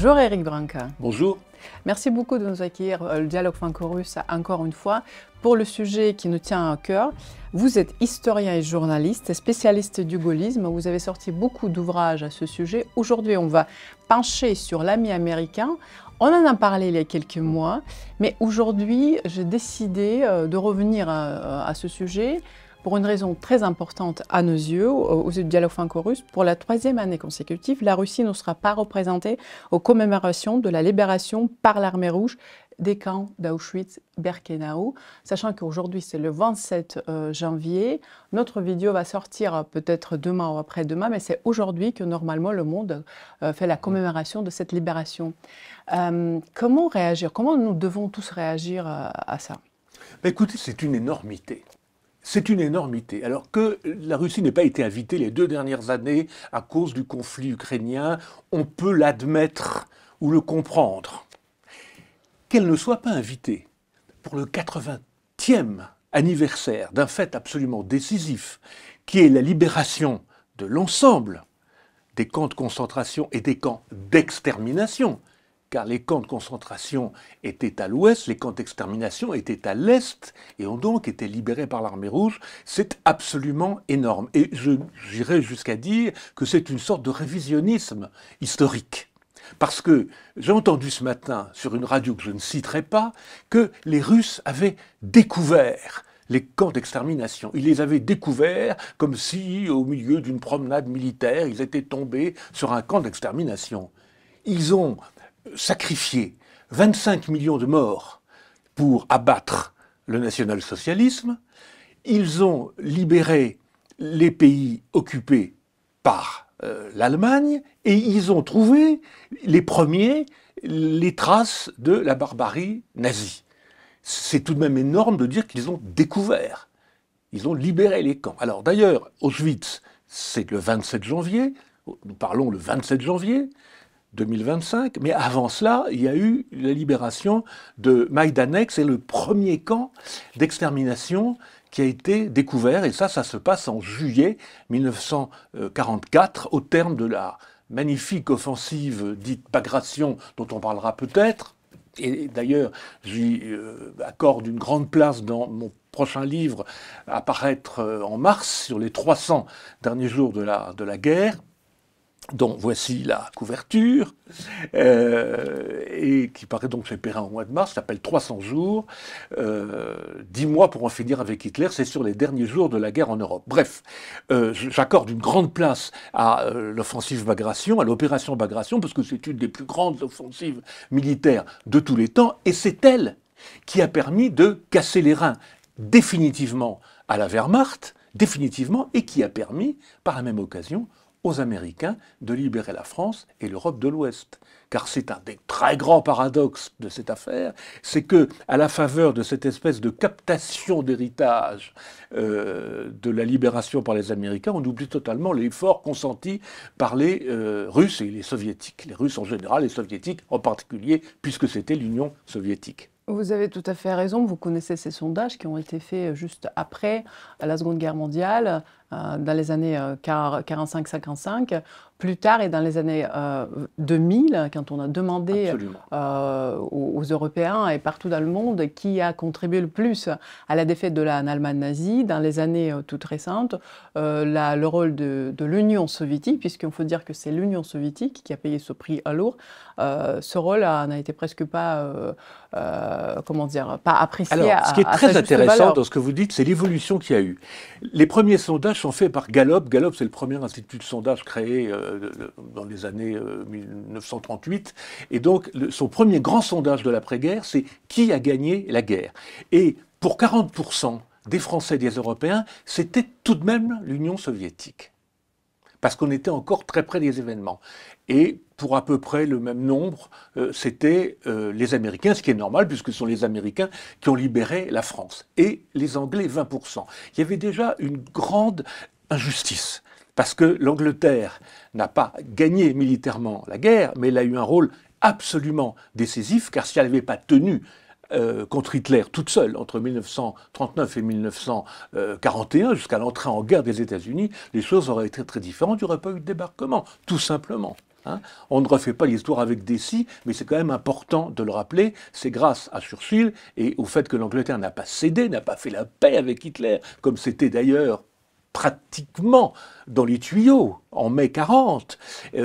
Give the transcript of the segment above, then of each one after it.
Bonjour Eric Branca. Bonjour. Merci beaucoup de nous accueillir le Dialogue franco-russe encore une fois pour le sujet qui nous tient à cœur. Vous êtes historien et journaliste, spécialiste du gaullisme. Vous avez sorti beaucoup d'ouvrages à ce sujet. Aujourd'hui, on va pencher sur l'ami américain. On en a parlé il y a quelques mois, mais aujourd'hui, j'ai décidé de revenir à ce sujet pour une raison très importante à nos yeux, aux yeux du Dialogue franco-russe. Pour la 3e année consécutive, la Russie ne sera pas représentée aux commémorations de la libération par l'armée rouge des camps d'Auschwitz-Birkenau, sachant qu'aujourd'hui c'est le 27 janvier. Notre vidéo va sortir peut-être demain ou après-demain, mais c'est aujourd'hui que normalement le monde fait la commémoration de cette libération. Comment réagir? Comment nous devons tous réagir à ça? Écoutez, c'est une énormité. C'est une énormité. Alors que la Russie n'ait pas été invitée les 2 dernières années à cause du conflit ukrainien, on peut l'admettre ou le comprendre. Qu'elle ne soit pas invitée pour le 80e anniversaire d'un fait absolument décisif, qui est la libération de l'ensemble des camps de concentration et des camps d'extermination, car les camps de concentration étaient à l'ouest, les camps d'extermination étaient à l'est, et ont donc été libérés par l'armée rouge, c'est absolument énorme. Et j'irais jusqu'à dire que c'est une sorte de révisionnisme historique. Parce que j'ai entendu ce matin, sur une radio que je ne citerai pas, que les Russes avaient découvert les camps d'extermination. Ils les avaient découverts comme si, au milieu d'une promenade militaire, ils étaient tombés sur un camp d'extermination. Ils ont sacrifié 25 millions de morts pour abattre le national-socialisme. Ils ont libéré les pays occupés par l'Allemagne et ils ont trouvé les premiers les traces de la barbarie nazie. C'est tout de même énorme de dire qu'ils ont découvert. Ils ont libéré les camps. Alors d'ailleurs, Auschwitz, c'est le 27 janvier. Nous parlons le 27 janvier 2025, mais avant cela, il y a eu la libération de Majdanek, c'est le premier camp d'extermination qui a été découvert, et ça se passe en juillet 1944, au terme de la magnifique offensive dite Bagration, dont on parlera peut-être. Et d'ailleurs, j'y accorde une grande place dans mon prochain livre, à paraître en mars, sur les 300 derniers jours de la guerre, dont voici la couverture, et qui paraît donc chez Perrin au mois de mars, s'appelle 300 jours, 10 mois pour en finir avec Hitler, c'est sur les derniers jours de la guerre en Europe. Bref, j'accorde une grande place à l'offensive Bagration, à l'opération Bagration, parce que c'est une des plus grandes offensives militaires de tous les temps, et c'est elle qui a permis de casser les reins définitivement à la Wehrmacht, définitivement, et qui a permis, par la même occasion, aux Américains de libérer la France et l'Europe de l'Ouest. Car c'est un des très grands paradoxes de cette affaire, c'est que, à la faveur de cette espèce de captation d'héritage de la libération par les Américains, on oublie totalement l'effort consenti par les Russes et les Soviétiques. Les Russes en général, les Soviétiques en particulier, puisque c'était l'Union soviétique. Vous avez tout à fait raison, vous connaissez ces sondages qui ont été faits juste après la Seconde Guerre mondiale, dans les années 45-55, plus tard et dans les années 2000, quand on a demandé aux Européens et partout dans le monde qui a contribué le plus à la défaite de l'Allemagne nazie, dans les années toutes récentes, le rôle de l'Union soviétique, puisqu'il faut dire que c'est l'Union soviétique qui a payé ce prix à lourd, ce rôle n'a été presque pas, pas apprécié. Alors, ce qui est très intéressant dans ce que vous dites, c'est l'évolution qu'il y a eu. Les premiers sondages sont faits par Gallup. Gallup, c'est le premier institut de sondage créé dans les années 1938. Et donc, son premier grand sondage de l'après-guerre, c'est qui a gagné la guerre. Et pour 40% des Français et des Européens, c'était tout de même l'Union soviétique. Parce qu'on était encore très près des événements. Et pour à peu près le même nombre, c'était les Américains, ce qui est normal, puisque ce sont les Américains qui ont libéré la France. Et les Anglais, 20%. Il y avait déjà une grande injustice, parce que l'Angleterre n'a pas gagné militairement la guerre, mais elle a eu un rôle absolument décisif, car si elle n'avait pas tenu contre Hitler toute seule entre 1939 et 1941, jusqu'à l'entrée en guerre des États-Unis, les choses auraient été très différentes, il n'y aurait pas eu de débarquement, tout simplement. hein. On ne refait pas l'histoire avec des si, mais c'est quand même important de le rappeler. C'est grâce à Churchill et au fait que l'Angleterre n'a pas cédé, n'a pas fait la paix avec Hitler, comme c'était d'ailleurs pratiquement dans les tuyaux en mai 40.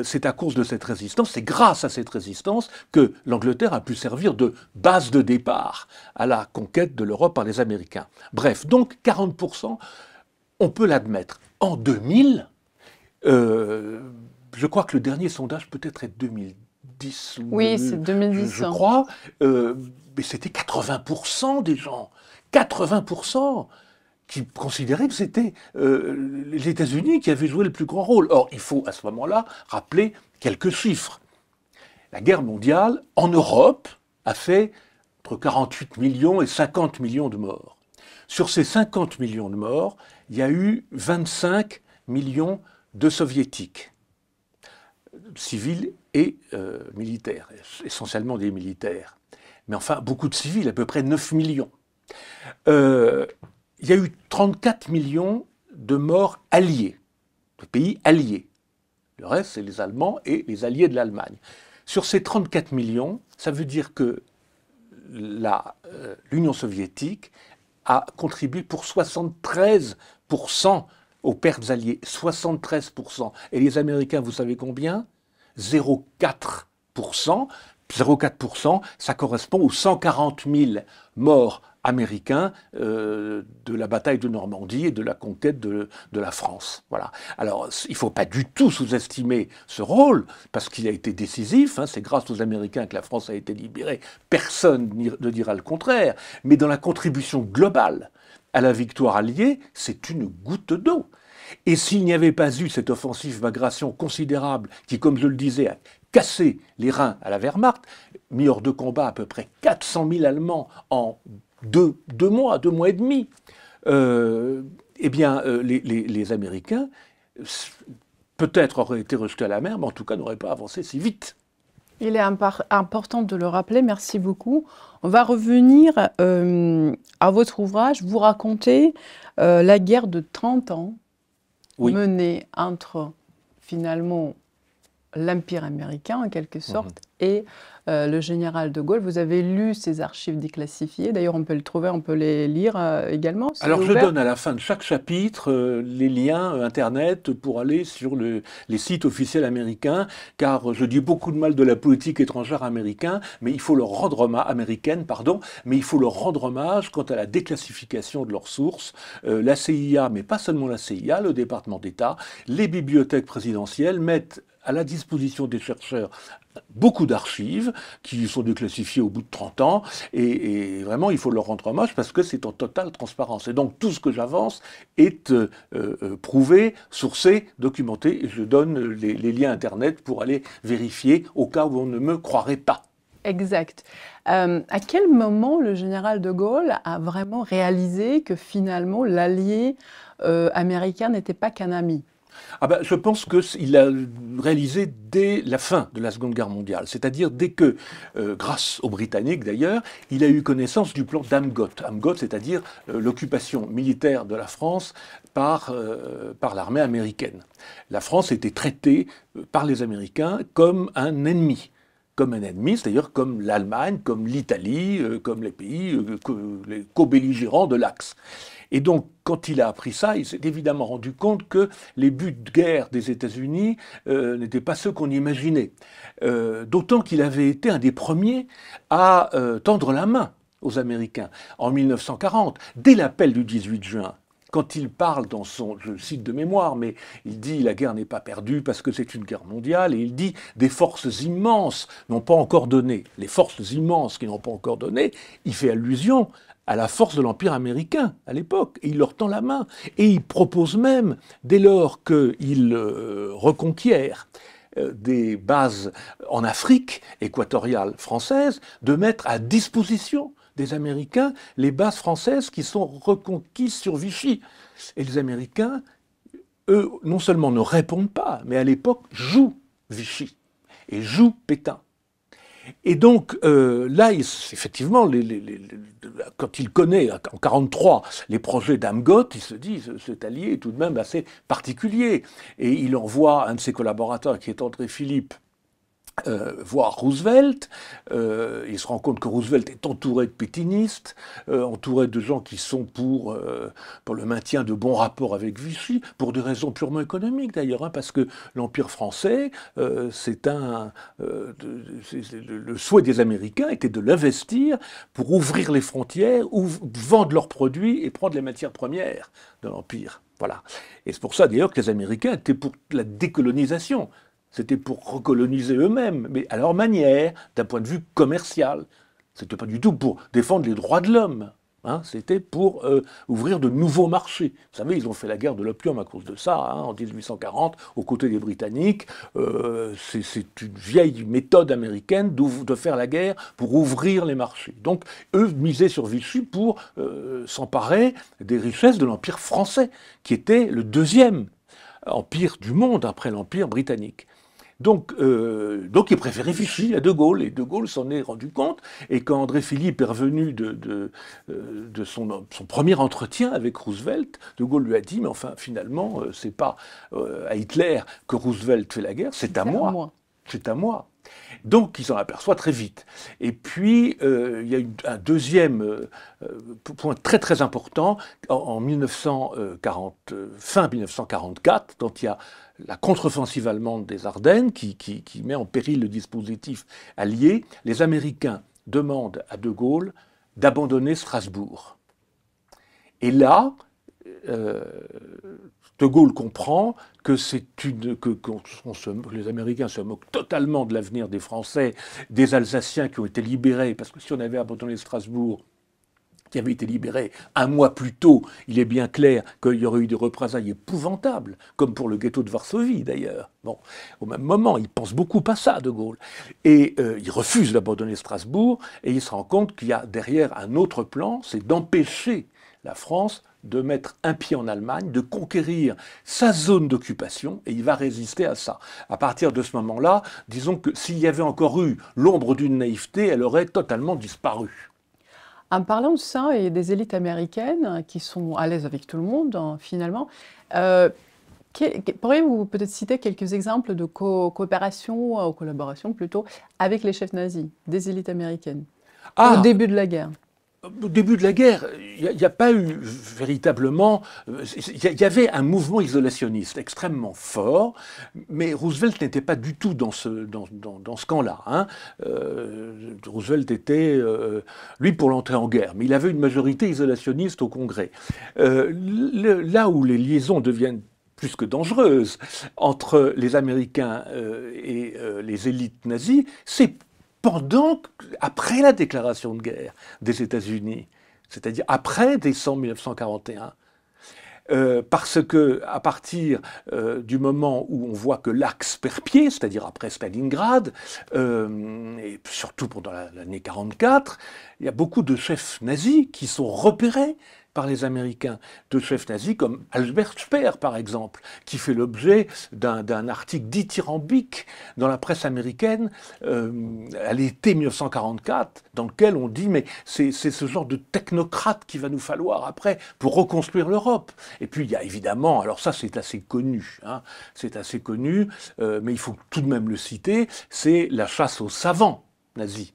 C'est à cause de cette résistance, c'est grâce à cette résistance que l'Angleterre a pu servir de base de départ à la conquête de l'Europe par les Américains. Bref, donc 40%, on peut l'admettre. En 2000, je crois que le dernier sondage peut-être est 2010. Oui, c'est 2010. Je crois, mais c'était 80% des gens. 80% qui considéraient que c'était les États-Unis qui avaient joué le plus grand rôle. Or, il faut à ce moment-là rappeler quelques chiffres. La guerre mondiale, en Europe, a fait entre 48 millions et 50 millions de morts. Sur ces 50 millions de morts, il y a eu 25 millions de soviétiques, civils et militaires, essentiellement des militaires. Mais enfin, beaucoup de civils, à peu près 9 millions. Il y a eu 34 millions de morts alliés, de pays alliés. Le reste, c'est les Allemands et les alliés de l'Allemagne. Sur ces 34 millions, ça veut dire que l'Union soviétique a contribué pour 73% aux pertes alliées. 73%. Et les Américains, vous savez combien? 0,4%. 0,4%, ça correspond aux 140 000 morts américains de la bataille de Normandie et de la conquête de la France. Voilà. Alors, il ne faut pas du tout sous-estimer ce rôle, parce qu'il a été décisif, hein, c'est grâce aux Américains que la France a été libérée, personne ne dira le contraire, mais dans la contribution globale à la victoire alliée, c'est une goutte d'eau. Et s'il n'y avait pas eu cette offensive d'agression considérable qui, comme je le disais, a cassé les reins à la Wehrmacht, mis hors de combat à peu près 400 000 Allemands en deux mois et demi, eh bien, les Américains, peut-être auraient été rejetés à la mer, mais en tout cas n'auraient pas avancé si vite. Il est important de le rappeler, merci beaucoup. On va revenir à votre ouvrage. Vous racontez la guerre de 30 ans menée entre, finalement, l'Empire américain, en quelque sorte, et le général de Gaulle. Vous avez lu ces archives déclassifiées. D'ailleurs, on peut le trouver, on peut les lire également. Alors, je donne à la fin de chaque chapitre les liens Internet pour aller sur les sites officiels américains, car je dis beaucoup de mal de la politique étrangère américaine, mais il faut leur rendre hommage quant à la déclassification de leurs sources. La CIA, mais pas seulement la CIA, le département d'État, les bibliothèques présidentielles mettent à la disposition des chercheurs beaucoup d'archives qui sont déclassifiées au bout de 30 ans et vraiment il faut leur rendre hommage parce que c'est en totale transparence. Et donc tout ce que j'avance est prouvé, sourcé, documenté et je donne les liens Internet pour aller vérifier au cas où on ne me croirait pas. Exact. À quel moment le général de Gaulle a vraiment réalisé que finalement l'allié américain n'était pas qu'un ami ? Ah ben, je pense qu'il a réalisé dès la fin de la Seconde Guerre mondiale, c'est-à-dire dès que, grâce aux Britanniques d'ailleurs, il a eu connaissance du plan d'Amgot. Amgot, c'est-à-dire l'occupation militaire de la France par l'armée américaine. La France était traitée par les Américains comme un ennemi. Comme un ennemi, c'est-à-dire comme l'Allemagne, comme l'Italie, comme les pays, les co-belligérants de l'Axe. Et donc, quand il a appris ça, il s'est évidemment rendu compte que les buts de guerre des États-Unis n'étaient pas ceux qu'on imaginait. D'autant qu'il avait été un des premiers à tendre la main aux Américains en 1940, dès l'appel du 18 juin. Quand il parle dans son, je cite de mémoire, mais il dit la guerre n'est pas perdue parce que c'est une guerre mondiale, et il dit des forces immenses n'ont pas encore donné. Les forces immenses qui n'ont pas encore donné, il fait allusion à la force de l'Empire américain à l'époque, et il leur tend la main. Et il propose même, dès lors qu'il reconquiert des bases en Afrique équatoriale française, de mettre à disposition des Américains les bases françaises qui sont reconquises sur Vichy. Et les Américains, eux, non seulement ne répondent pas, mais à l'époque jouent Vichy et jouent Pétain. Et donc là, effectivement, quand il connaît en 1943 les projets d'Amgot, il se dit cet allié est tout de même assez particulier. Et il envoie un de ses collaborateurs, qui est André Philippe, voir Roosevelt. Il se rend compte que Roosevelt est entouré de pétinistes, entouré de gens qui sont pour le maintien de bons rapports avec Vichy, pour des raisons purement économiques d'ailleurs, hein, parce que l'Empire français, le souhait des Américains était de l'investir pour ouvrir les frontières, ou vendre leurs produits et prendre les matières premières de l'Empire. Voilà. Et c'est pour ça d'ailleurs que les Américains étaient pour la décolonisation. C'était pour recoloniser eux-mêmes, mais à leur manière, d'un point de vue commercial. C'était pas du tout pour défendre les droits de l'homme. Hein, c'était pour ouvrir de nouveaux marchés. Vous savez, ils ont fait la guerre de l'opium à cause de ça, hein, en 1840, aux côtés des Britanniques. C'est une vieille méthode américaine de faire la guerre pour ouvrir les marchés. Donc, eux misaient sur Vichy pour s'emparer des richesses de l'Empire français, qui était le deuxième empire du monde après l'Empire britannique. Donc il préférait Vichy à De Gaulle, et De Gaulle s'en est rendu compte, et quand André Philippe est revenu de son premier entretien avec Roosevelt, De Gaulle lui a dit, mais enfin finalement, c'est pas à Hitler que Roosevelt fait la guerre, c'est à moi. C'est à moi. Donc il s'en aperçoit très vite. Et puis il y a un deuxième point très très important en 1940, fin 1944, quand il y a la contre-offensive allemande des Ardennes qui met en péril le dispositif allié. Les Américains demandent à De Gaulle d'abandonner Strasbourg. Et là, De Gaulle comprend que les Américains se moquent totalement de l'avenir des Français, des Alsaciens qui ont été libérés, parce que si on avait abandonné Strasbourg, qui avait été libéré un mois plus tôt, il est bien clair qu'il y aurait eu des représailles épouvantables, comme pour le ghetto de Varsovie d'ailleurs. Bon, au même moment, il pense beaucoup à ça, De Gaulle. Et il refuse d'abandonner Strasbourg, et il se rend compte qu'il y a derrière un autre plan, c'est d'empêcher la France de mettre un pied en Allemagne, de conquérir sa zone d'occupation, et il va résister à ça. À partir de ce moment-là, disons que s'il y avait encore eu l'ombre d'une naïveté, elle aurait totalement disparu. En parlant de ça et des élites américaines qui sont à l'aise avec tout le monde, finalement, pourriez-vous peut-être citer quelques exemples de coopération, ou collaboration plutôt, avec les chefs nazis, des élites américaines, au début de la guerre? Au début de la guerre, il n'y a pas eu véritablement... Il y avait un mouvement isolationniste extrêmement fort, mais Roosevelt n'était pas du tout dans ce camp-là. Hein. Roosevelt était, lui, pour l'entrée en guerre, mais il avait une majorité isolationniste au Congrès. Là où les liaisons deviennent plus que dangereuses entre les Américains et les élites nazies, c'est après la déclaration de guerre des États-Unis, c'est-à-dire après décembre 1941, parce que à partir du moment où on voit que l'axe perd pied, c'est-à-dire après Stalingrad, et surtout pendant l'année 44, il y a beaucoup de chefs nazis qui sont repérés par les Américains, de chefs nazis comme Albert Speer, par exemple, qui fait l'objet d'un article dithyrambique dans la presse américaine à l'été 1944, dans lequel on dit « mais c'est ce genre de technocrate qu'il va nous falloir après pour reconstruire l'Europe ». Et puis il y a évidemment, alors ça c'est assez connu, hein, c'est assez connu, mais il faut tout de même le citer, c'est la chasse aux savants nazis.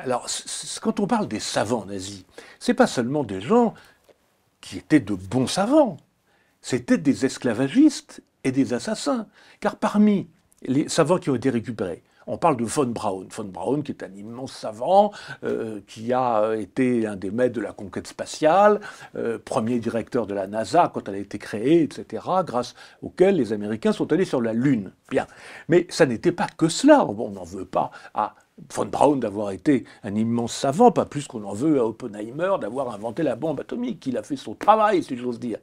Alors, quand on parle des savants nazis, c'est pas seulement des gens qui étaient de bons savants, c'était des esclavagistes et des assassins. Car parmi les savants qui ont été récupérés, on parle de von Braun. Von Braun, qui est un immense savant, qui a été un des maîtres de la conquête spatiale, premier directeur de la NASA quand elle a été créée, etc., grâce auquel les Américains sont allés sur la Lune. Bien. Mais ça n'était pas que cela. Bon, on n'en veut pas à von Braun d'avoir été un immense savant, pas plus qu'on en veut à Oppenheimer d'avoir inventé la bombe atomique, qu'il a fait son travail, si j'ose dire.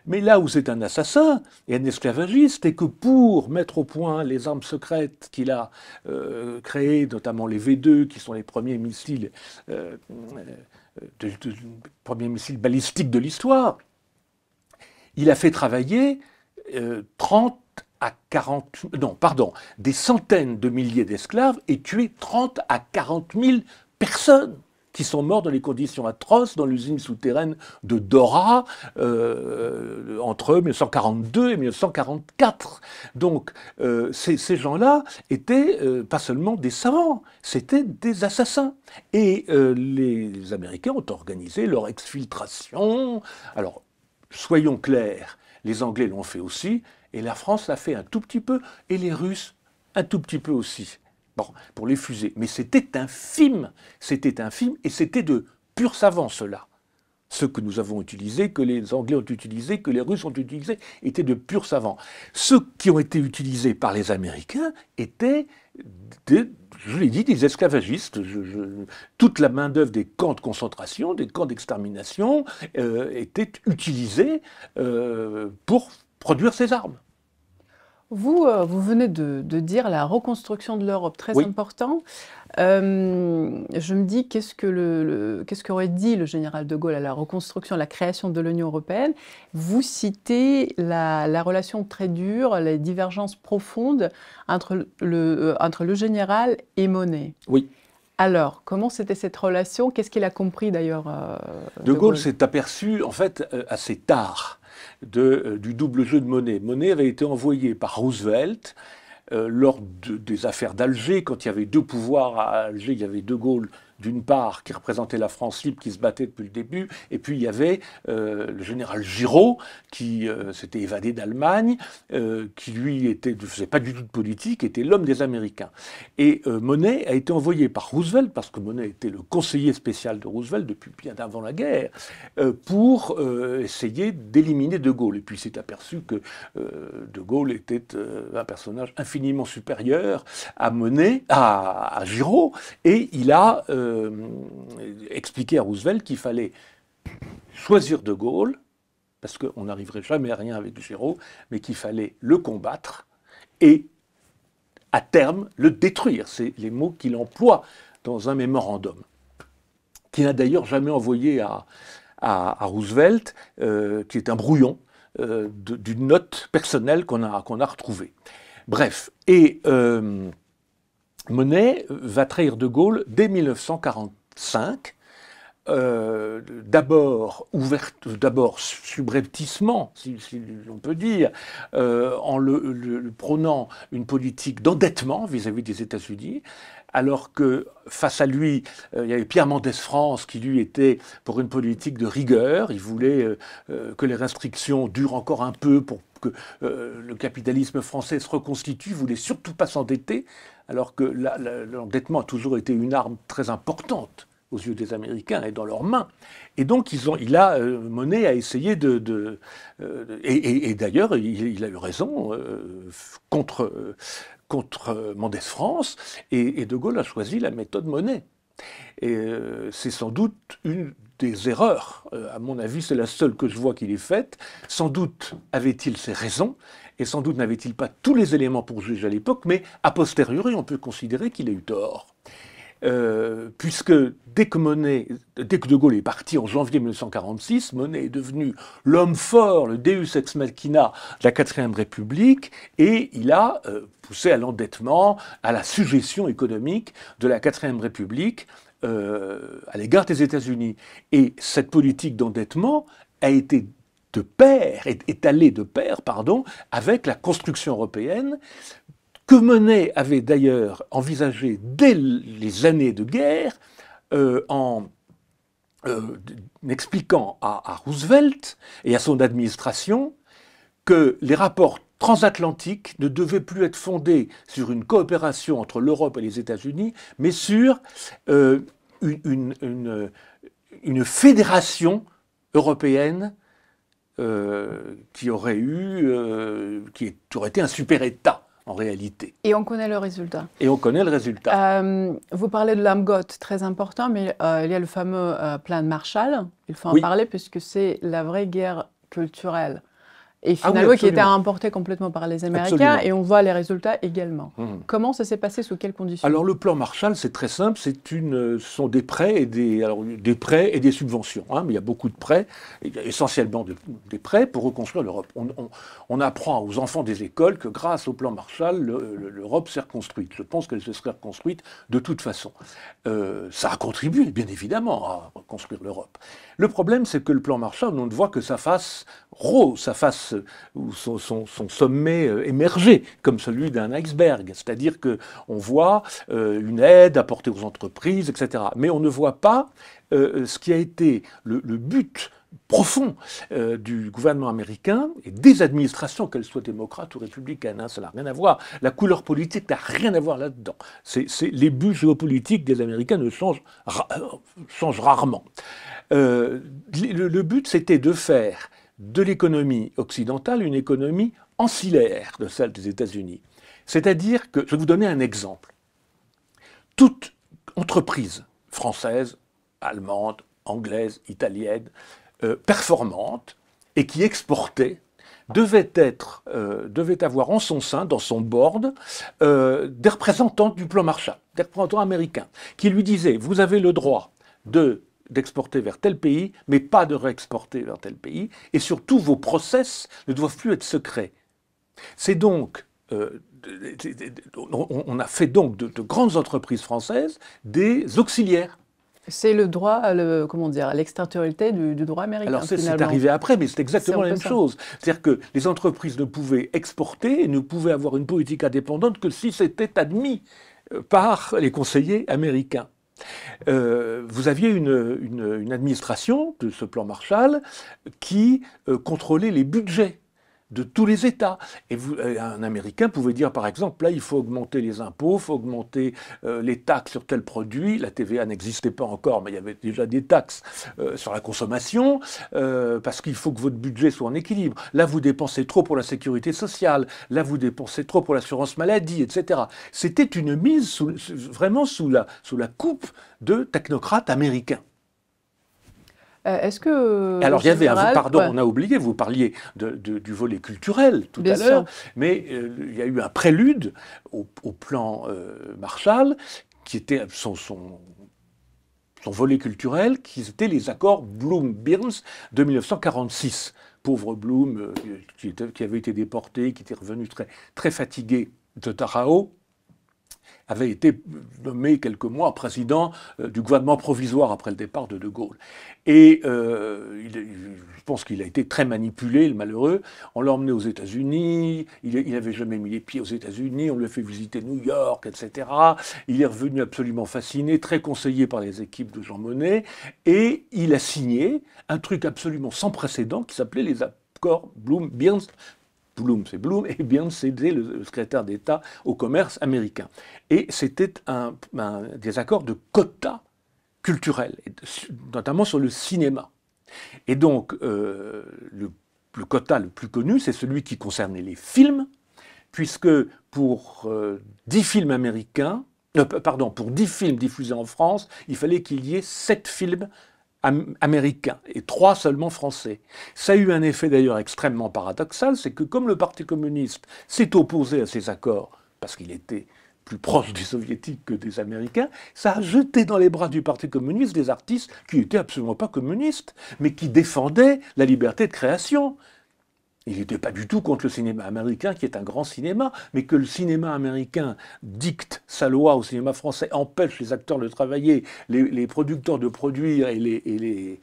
Mais là où c'est un assassin et un esclavagiste, et que pour mettre au point les armes secrètes qu'il a créées, notamment les V2, qui sont les premiers missiles, premiers missiles balistiques de l'histoire, il a fait travailler 30 à 40, non, pardon, des centaines de milliers d'esclaves et tué 30 à 40 000 personnes. qui sont morts dans des conditions atroces dans l'usine souterraine de Dora entre 1942 et 1944. Donc ces gens-là étaient pas seulement des savants, c'était des assassins. Et les Américains ont organisé leur exfiltration. Alors, soyons clairs, les Anglais l'ont fait aussi, et la France l'a fait un tout petit peu, et les Russes un tout petit peu aussi. Bon, pour les fusées. Mais c'était infime, et c'était de purs savants, ceux-là. Ceux que nous avons utilisés, que les Anglais ont utilisés, que les Russes ont utilisés, étaient de purs savants. Ceux qui ont été utilisés par les Américains étaient, je l'ai dit, des esclavagistes. Toute la main-d'œuvre des camps de concentration, des camps d'extermination, était utilisée pour produire ces armes. Vous venez de dire la reconstruction de l'Europe, très important. Je me dis, qu'est-ce qu'aurait dit le général de Gaulle à la reconstruction, à la création de l'Union européenne? Vous citez la relation très dure, les divergences profondes entre le général et Monet. Oui. Alors, comment c'était cette relation? Qu'est-ce qu'il a compris d'ailleurs De Gaulle s'est aperçu, en fait, assez tard, du double jeu de Monet. Monet avait été envoyé par Roosevelt lors des affaires d'Alger, quand il y avait deux pouvoirs à Alger. Il y avait De Gaulle, d'une part, qui représentait la France libre, qui se battait depuis le début, et puis il y avait le général Giraud, qui s'était évadé d'Allemagne, qui lui ne faisait pas du tout de politique, était l'homme des Américains. Et Monet a été envoyé par Roosevelt, parce que Monet était le conseiller spécial de Roosevelt depuis bien avant la guerre, pour essayer d'éliminer De Gaulle. Et puis il s'est aperçu que De Gaulle était un personnage infiniment supérieur à Monet, à Giraud, et il a expliquer à Roosevelt qu'il fallait choisir De Gaulle, parce qu'on n'arriverait jamais à rien avec Giraud, mais qu'il fallait le combattre et, à terme, le détruire. C'est les mots qu'il emploie dans un mémorandum, qu'il n'a d'ailleurs jamais envoyé à Roosevelt, qui est un brouillon d'une note personnelle qu'on a retrouvée. Bref, et Monet va trahir De Gaulle dès 1945, d'abord subrepticement, si on peut dire, en le prônant une politique d'endettement vis-à-vis des États-Unis, alors que face à lui, il y avait Pierre Mendès France qui lui était pour une politique de rigueur. Il voulait que les restrictions durent encore un peu pour que le capitalisme français se reconstitue. Il ne voulait surtout pas s'endetter, alors que l'endettement a toujours été une arme très importante aux yeux des Américains et dans leurs mains. Et donc Monet a essayé et d'ailleurs il a eu raison contre Mendès France, et De Gaulle a choisi la méthode Monet. Et c'est sans doute une des erreurs, à mon avis c'est la seule que je vois qu'il ait faite. Sans doute avait-il ses raisons, et sans doute n'avait-il pas tous les éléments pour juger à l'époque, mais a posteriori on peut considérer qu'il a eu tort. Puisque dès que De Gaulle est parti en janvier 1946, Monet est devenu l'homme fort, le Deus ex machina de la 4e République, et il a poussé à l'endettement, à la sujétion économique de la 4e République à l'égard des États-Unis. Et cette politique d'endettement a été est allée de pair, avec la construction européenne, que Monet avait d'ailleurs envisagé dès les années de guerre, en expliquant à Roosevelt et à son administration que les rapports transatlantiques ne devaient plus être fondés sur une coopération entre l'Europe et les États-Unis, mais sur une fédération européenne qui aurait été un super-État. En réalité. Et on connaît le résultat. Vous parlez de Lamgotte, très important, mais il y a le fameux plan de Marshall. Il faut en parler puisque c'est la vraie guerre culturelle Et Ah oui, finalement, qui était absolument. importé complètement par les Américains, Absolument. et on voit les résultats également. Mhm. Comment ça s'est passé, sous quelles conditions? Alors le plan Marshall, c'est très simple, ce sont des prêts des prêts et des subventions, hein, mais il y a beaucoup de prêts, essentiellement des prêts pour reconstruire l'Europe. On apprend aux enfants des écoles que grâce au plan Marshall, l'Europe s'est reconstruite. Je pense qu'elle se serait reconstruite de toute façon. Ça a contribué, bien évidemment, à reconstruire l'Europe. Le problème, c'est que le plan Marshall, on ne voit que sa face rose, sa face, ou son sommet émergé, comme celui d'un iceberg. C'est-à-dire qu'on voit une aide apportée aux entreprises, etc. Mais on ne voit pas ce qui a été le but profond du gouvernement américain et des administrations, qu'elles soient démocrates ou républicaines, hein, ça n'a rien à voir. La couleur politique n'a rien à voir là-dedans. Les buts géopolitiques des Américains changent rarement. Le but, c'était de faire de l'économie occidentale une économie ancillaire de celle des États-Unis. C'est-à-dire que, je vais vous donner un exemple. Toute entreprise française, allemande, anglaise, italienne, performante et qui exportait devait avoir en son sein, dans son board, des représentants du plan Marshall, des représentants américains, qui lui disaient: vous avez le droit d'exporter vers tel pays, mais pas de réexporter vers tel pays, et surtout vos process ne doivent plus être secrets. C'est donc on a fait donc de grandes entreprises françaises des auxiliaires. C'est le droit, comment dire, l'extraterritorialité du droit américain. Alors c'est finalement. arrivé après, mais c'est exactement la même ça. chose. C'est-à-dire que les entreprises ne pouvaient exporter et ne pouvaient avoir une politique indépendante que si c'était admis par les conseillers américains. Vous aviez une administration de ce plan Marshall qui contrôlait les budgets de tous les États. Et un Américain pouvait dire, par exemple, là, il faut augmenter les impôts, il faut augmenter les taxes sur tel produit. La TVA n'existait pas encore, mais il y avait déjà des taxes sur la consommation, parce qu'il faut que votre budget soit en équilibre. Là, vous dépensez trop pour la sécurité sociale, là, vous dépensez trop pour l'assurance maladie, etc. C'était une mise vraiment sous la coupe de technocrates américains. Est-ce que... Alors, il y avait pardon, ouais. on a oublié, vous parliez du volet culturel tout Bien à sûr. l'heure, mais il y a eu un prélude au plan Marshall, qui était son volet culturel, qui étaient les accords Bloom-Burns de 1946. Pauvre Bloom, qui avait été déporté, qui était revenu très, très fatigué de Tarawa, avait été nommé quelques mois président du gouvernement provisoire après le départ de De Gaulle. Et je pense qu'il a été très manipulé, le malheureux. On l'a emmené aux États-Unis, il n'avait jamais mis les pieds aux États-Unis, on lui a fait visiter New York, etc. Il est revenu absolument fasciné, très conseillé par les équipes de Jean Monnet, et il a signé un truc absolument sans précédent qui s'appelait les accords Bloom-Burns. Bloom, c'est Bloom, et Burns, c'était le secrétaire d'État au commerce américain. Et c'était des accords de quotas culturels, notamment sur le cinéma. Et donc, le quota le plus connu, c'est celui qui concernait les films, puisque pour 10 films américains, pour 10 films diffusés en France, il fallait qu'il y ait 7 films américains et 3 seulement français. Ça a eu un effet d'ailleurs extrêmement paradoxal, c'est que comme le Parti communiste s'est opposé à ces accords, parce qu'il était plus proche des soviétiques que des Américains, ça a jeté dans les bras du Parti communiste des artistes qui n'étaient absolument pas communistes, mais qui défendaient la liberté de création. Il n'était pas du tout contre le cinéma américain, qui est un grand cinéma, mais que le cinéma américain dicte sa loi au cinéma français, empêche les acteurs de travailler, les producteurs de produire et les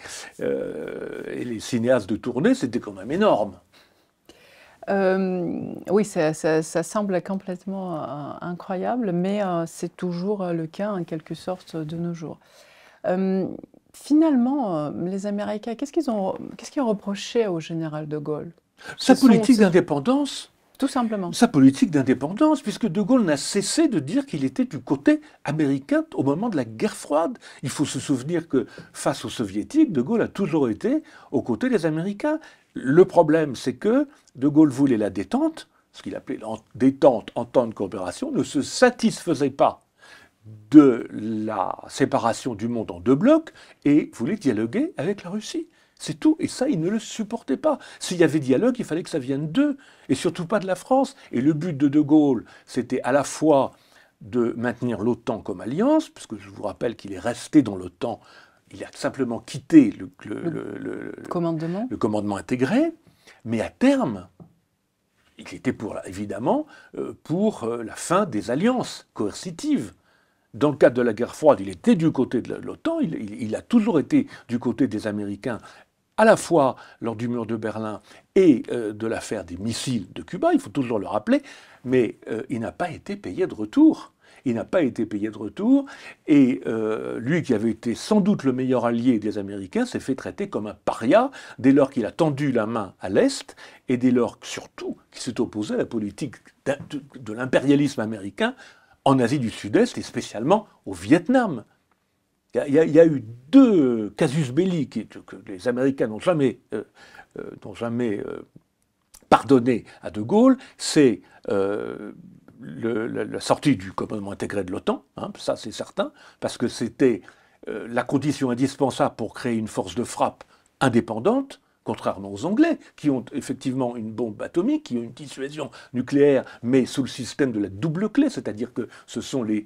cinéastes de tourner, c'était quand même énorme. Oui, ça semble complètement incroyable, mais c'est toujours le cas en quelque sorte de nos jours. Finalement, les Américains, qu'est-ce qu'ils ont reproché au général de Gaulle? Sa politique d'indépendance. Tout simplement. Sa politique d'indépendance, puisque De Gaulle n'a cessé de dire qu'il était du côté américain au moment de la guerre froide. Il faut se souvenir que face aux soviétiques, De Gaulle a toujours été aux côtés des Américains. Le problème, c'est que De Gaulle voulait la détente, ce qu'il appelait détente, entente, de coopération, ne se satisfaisait pas de la séparation du monde en 2 blocs et voulait dialoguer avec la Russie. C'est tout. Et ça, ils ne le supportaient pas. S'il y avait dialogue, il fallait que ça vienne d'eux, et surtout pas de la France. Et le but de De Gaulle, c'était à la fois de maintenir l'OTAN comme alliance, parce que je vous rappelle qu'il est resté dans l'OTAN, il a simplement quitté le commandement intégré, mais à terme, il était évidemment pour la fin des alliances coercitives. Dans le cadre de la guerre froide, il était du côté de l'OTAN, il a toujours été du côté des Américains, à la fois lors du mur de Berlin et de l'affaire des missiles de Cuba, il faut toujours le rappeler, mais il n'a pas été payé de retour. Il n'a pas été payé de retour, et lui qui avait été sans doute le meilleur allié des Américains s'est fait traiter comme un paria dès lors qu'il a tendu la main à l'Est, et dès lors surtout qu'il s'est opposé à la politique de l'impérialisme américain en Asie du Sud-Est, et spécialement au Vietnam. Il y a eu deux casus belli que les Américains n'ont jamais pardonné à De Gaulle. C'est la sortie du commandement intégré de l'OTAN, ça c'est certain, parce que c'était la condition indispensable pour créer une force de frappe indépendante, contrairement aux Anglais, qui ont effectivement une bombe atomique, qui ont une dissuasion nucléaire, mais sous le système de la double clé, c'est-à-dire que ce sont les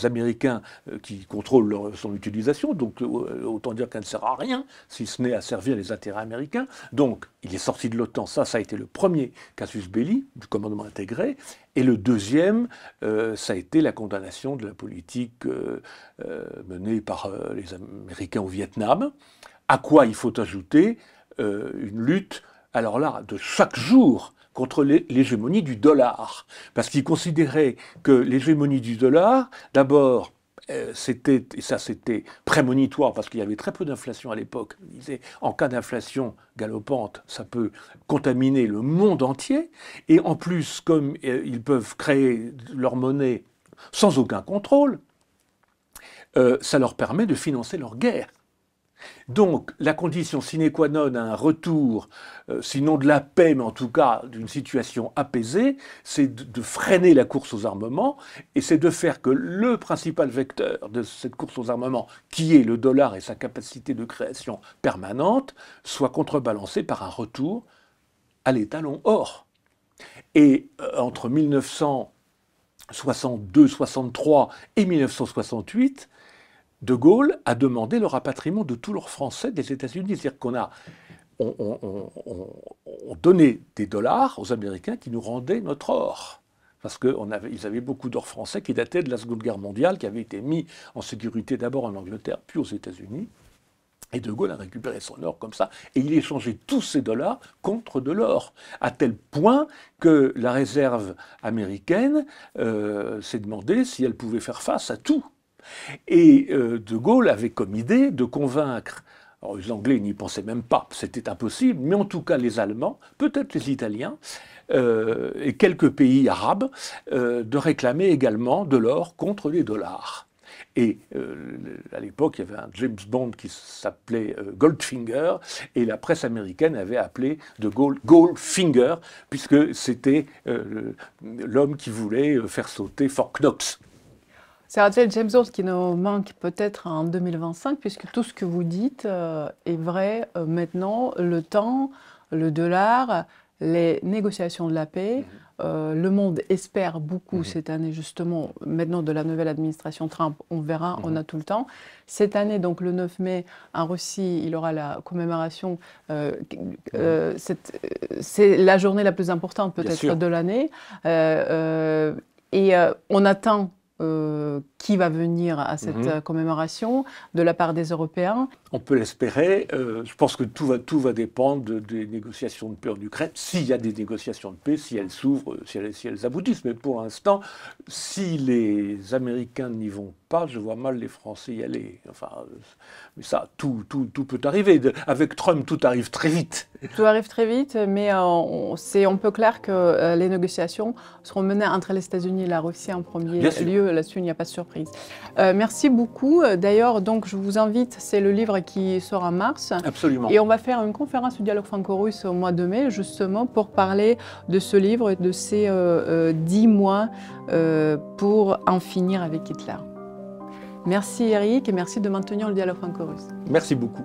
Américains qui contrôlent son utilisation, donc autant dire qu'elle ne sert à rien, si ce n'est à servir les intérêts américains. Donc il est sorti de l'OTAN, ça a été le premier casus belli du commandement intégré, et le deuxième, ça a été la condamnation de la politique menée par les Américains au Vietnam, à quoi il faut ajouter une lutte, alors là, de chaque jour, contre l'hégémonie du dollar. Parce qu'ils considéraient que l'hégémonie du dollar, d'abord, c'était prémonitoire, parce qu'il y avait très peu d'inflation à l'époque. Ils disaient, en cas d'inflation galopante, ça peut contaminer le monde entier. Et en plus, comme ils peuvent créer leur monnaie sans aucun contrôle, ça leur permet de financer leur guerre. Donc, la condition sine qua non à un retour, sinon de la paix, mais en tout cas d'une situation apaisée, c'est de freiner la course aux armements, et c'est de faire que le principal vecteur de cette course aux armements, qui est le dollar et sa capacité de création permanente, soit contrebalancé par un retour à l'étalon or. Et entre 1962, 63 et 1968, De Gaulle a demandé le rapatriement de tous leurs Français des États-Unis. C'est-à-dire on donnait des dollars aux Américains qui nous rendaient notre or. Parce qu'ils avaient beaucoup d'or français qui datait de la Seconde Guerre mondiale, qui avait été mis en sécurité d'abord en Angleterre, puis aux États-Unis. Et De Gaulle a récupéré son or comme ça, et il échangeait tous ces dollars contre de l'or, à tel point que la réserve américaine s'est demandé si elle pouvait faire face à tout. Et De Gaulle avait comme idée de convaincre, alors les Anglais n'y pensaient même pas, c'était impossible, mais en tout cas les Allemands, peut-être les Italiens, et quelques pays arabes, de réclamer également de l'or contre les dollars. Et à l'époque, il y avait un James Bond qui s'appelait Goldfinger, et la presse américaine avait appelé De Gaulle Goldfinger, puisque c'était l'homme qui voulait faire sauter Fort Knox. C'est un James Bond qui nous manque peut-être en 2025, puisque tout ce que vous dites est vrai maintenant. Le temps, le dollar, les négociations de la paix. Le monde espère beaucoup cette année, justement, maintenant de la nouvelle administration Trump, on verra, on a tout le temps. Cette année, donc le 9 mai, en Russie, il y aura la commémoration, c'est la journée la plus importante peut-être de l'année. Et on attend qui va venir à cette commémoration de la part des Européens. On peut l'espérer. Je pense que tout va dépendre des négociations de paix en Ukraine, s'il y a des négociations de paix, si elles s'ouvrent, si elles aboutissent. Mais pour l'instant, si les Américains n'y vont pas, je vois mal les Français y aller. Enfin, mais ça, tout peut arriver. Avec Trump, tout arrive très vite. Tout arrive très vite, mais c'est un peu clair que les négociations seront menées entre les États-Unis et la Russie en premier lieu. Là-dessus, il n'y a pas de surprise. Merci beaucoup. D'ailleurs, donc, je vous invite, c'est le livre qui sort en mars. Absolument. Et on va faire une conférence du dialogue franco-russe au mois de mai, justement, pour parler de ce livre et de ces 10 mois pour en finir avec Hitler. Merci Eric et merci de maintenir le dialogue franco-russe. Merci beaucoup.